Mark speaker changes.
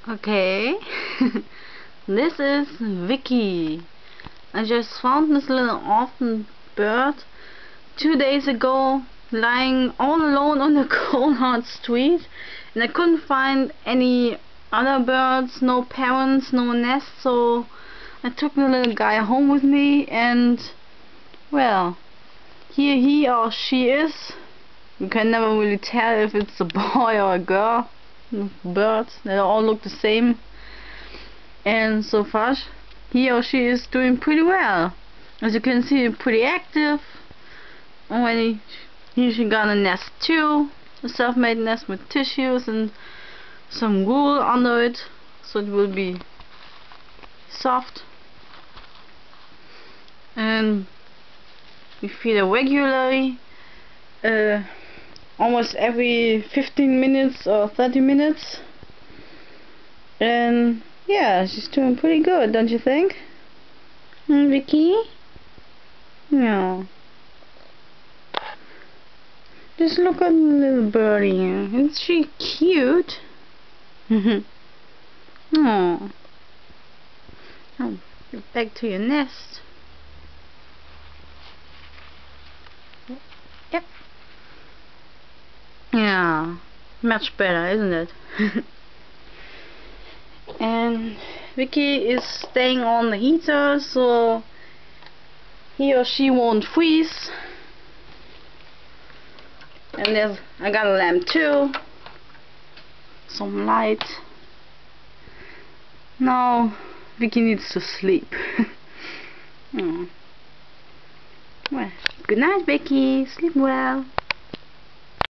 Speaker 1: Okay. This is Vicky. I just found this little orphan bird 2 days ago, lying all alone on the cold hard street, and I couldn't find any other birds, no parents, no nest, so I took the little guy home with me, and well, here he or she is. You can never really tell if it's a boy or a girl. Birds, they all look the same, and so far he or she is doing pretty well. As you can see, pretty active. Already she got a nest too, a self-made nest with tissues and some wool under it, so it will be soft. And we feed her regularly, almost every 15 minutes or 30 minutes, and yeah, she's doing pretty good, don't you think? Vicky? Yeah. Just look at the little birdie. Isn't she cute? Oh. Oh, get back to your nest. Yep. Yeah, much better, isn't it? And Vicky is staying on the heater, so he or she won't freeze. And I got a lamp too, some light. Now Vicky needs to sleep. Oh. Well, good night, Vicky. Sleep well.